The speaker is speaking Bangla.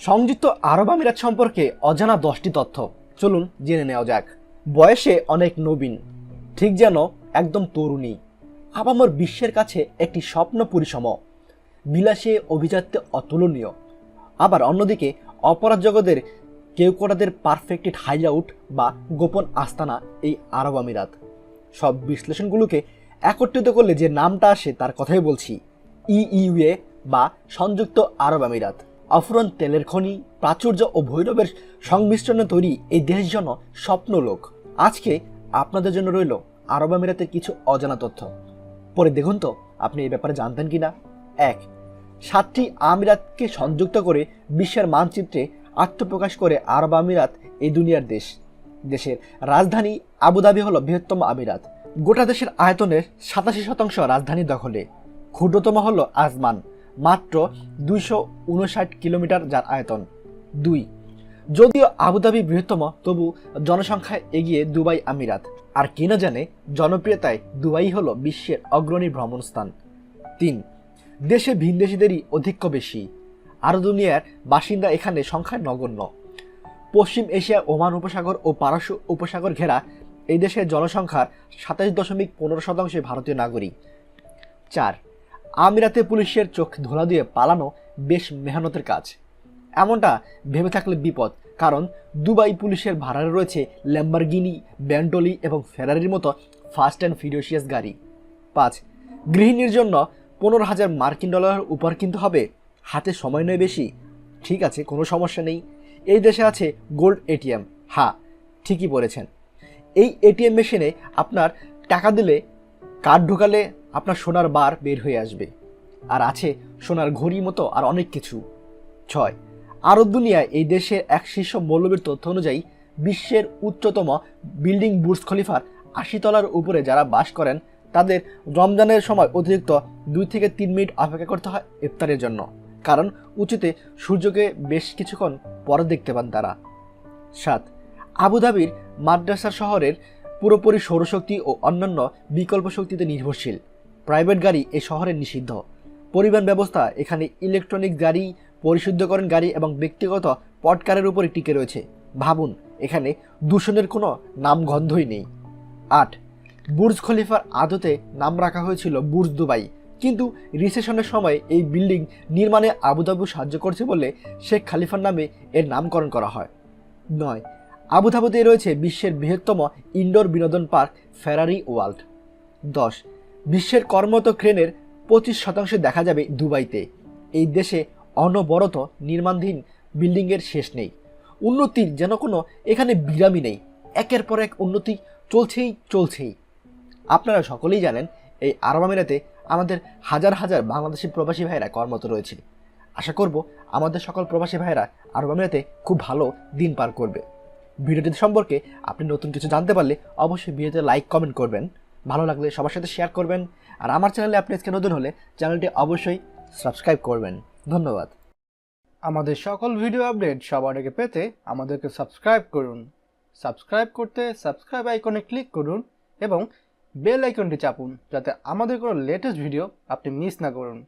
সংযুক্ত আরব আমিরাত সম্পর্কে অজানা 10টি তথ্য চলুন জেনে নেওয়া যাক। বয়সে অনেক নবীন, ঠিক যেন একদম তরুণী। আবামর বিশ্বের কাছে একটি স্বপ্ন পরিসম, বিলাসে অভিজাত্যে অতুলনীয়। আবার অন্যদিকে অপরাধ জগতের কেউকোটাদের পারফেক্টেড হাইআউট বা গোপন আস্তানা এই আরব আমিরাত। সব বিশ্লেষণগুলোকে একত্রিত করলে যে নামটা আসে তার কথাই বলছি, ইইউএ বা সংযুক্ত আরব আমিরাত। অফুরন তেলের খনি, প্রাচুর্য ও ভৈরবের সংমিশ্রণে তৈরি এই দেশ যেন স্বপ্নলোক। আজকে আপনাদের জন্য রইল আরব আমিরাতের কিছু অজানা তথ্য। পরে দেখুন তো আপনি এই ব্যাপারে জানতেন কিনা। 1. 7টি আমিরাতকে সংযুক্ত করে বিশ্বের মানচিত্রে আত্মপ্রকাশ করে আরব আমিরাত এই দুনিয়ার দেশ। দেশের রাজধানী আবুধাবি হল বৃহত্তম আমিরাত। গোটা দেশের আয়তনের 87% রাজধানী দখলে। ক্ষুদ্রতম হল আজমান, মাত্র 259 কিলোমিটার যার আয়তন। 2. যদিও আবুধাবি বৃহত্তম, তবু জনসংখ্যায় এগিয়ে দুবাই আমিরাত। আর কে না জানে, জনপ্রিয়তায় দুবাই হল বিশ্বের অগ্রণী ভ্রমণস্থান। 3. দেশে ভিনদেশীদেরই অধিক্য বেশি, আর দুনিয়ার বাসিন্দা এখানে সংখ্যায় নগণ্য। পশ্চিম এশিয়া, ওমান উপসাগর ও পারস্য উপসাগর ঘেরা এই দেশের জনসংখ্যার 27.15% ভারতীয় নাগরিক। 4. আমিরাতে পুলিশের চোখ ধোলা দিয়ে পালানো বেশ মেহনতের কাজ। এমনটা ভেবে থাকলে বিপদ, কারণ দুবাই পুলিশের ভাড়ারে রয়েছে ল্যাম্বরগিনি, বেন্টলি এবং ফেরারির মতো ফাস্ট অ্যান্ড ফিউরিয়াস গাড়ি। 5. গৃহিণীর জন্য $15,000 উপহার কিনতে হবে, হাতে সময় নয় বেশি। ঠিক আছে, কোনো সমস্যা নেই, এই দেশে আছে গোল্ড এটিএম। হ্যাঁ, ঠিকই বলেছেন, এই এটিএম মেশিনে আপনার টাকা দিলে, কার্ড ঢোকালে আপনার সোনার বার বের হয়ে আসবে। আর আছে সোনার ঘড়ি মতো আর অনেক কিছু। 6. আরব দুনিয়ায় এই দেশের এক শীর্ষ মৌলবীর তথ্য অনুযায়ী বিশ্বের উচ্চতম বিল্ডিং বুর্জ খলিফার 80 তলার উপরে যারা বাস করেন, তাদের রমজানের সময় অতিরিক্ত 2 থেকে 3 মিনিট অপেক্ষা করতে হয় ইফতারের জন্য, কারণ উঁচুতে সূর্যকে বেশ কিছুক্ষণ পরে দেখতে পান তারা। 7. আবুধাবির মাদ্রাসার শহরের পুরোপুরি সৌরশক্তি ও অন্যান্য বিকল্প শক্তিতে নির্ভরশীল। প্রাইভেট গাড়ি এ শহরে নিষিদ্ধ। পরিবহন ব্যবস্থা এখানে ইলেকট্রনিক গাড়ি, পরিশুদ্ধকরণ গাড়ি এবং ব্যক্তিগত পটকারের উপরে টিকে রয়েছে। ভাবুন, এখানে দূষণের কোনো নামগন্ধই নেই। 8. বুর্জ খলিফার আদতে নাম রাখা হয়েছিল বুর্জ দুবাই, কিন্তু রিসেশনের সময় এই বিল্ডিং নির্মাণে আবুধাবি সাহায্য করছে বলে শেখ খালিফার নামে এর নামকরণ করা হয়। 9. আবুধাবিতে রয়েছে বিশ্বের বৃহত্তম ইনডোর বিনোদন পার্ক ফেরারি ওয়ার্ল্ড। 10. বিশ্বের কর্মরত ক্রেনের 25% দেখা যাবে দুবাইতে। এই দেশে অনবরত নির্মাণধীন বিল্ডিংয়ের শেষ নেই। উন্নতির যেন কোনো এখানে বিরামই নেই, একের পর এক উন্নতি চলছেই। আপনারা সকলেই জানেন, এই আরব আমিরাতে আমাদের হাজার হাজার বাংলাদেশি প্রবাসী ভাইয়েরা কর্মরত রয়েছে। আশা করব আমাদের সকল প্রবাসী ভাইয়েরা আরব আমিরাতে খুব ভালো দিন পার করবে। ভিডিওটি সম্পর্কে আপনি নতুন কিছু জানতে পারলে অবশ্যই ভিডিওতে লাইক কমেন্ট করবেন, ভালো লাগলে সবার সাথে শেয়ার করবেন, আর আমার চ্যানেলে আপনি আজকে নতুন হলে চ্যানেলটি অবশ্যই সাবস্ক্রাইব করবেন। ধন্যবাদ। আমাদের সকল ভিডিও আপডেট সবার আগে পেতে আমাদেরকে সাবস্ক্রাইব করুন। সাবস্ক্রাইব করতে সাবস্ক্রাইব আইকনে ক্লিক করুন এবং বেল আইকনটি চাপুন, যাতে আমাদের কোনো লেটেস্ট ভিডিও আপনি মিস না করুন।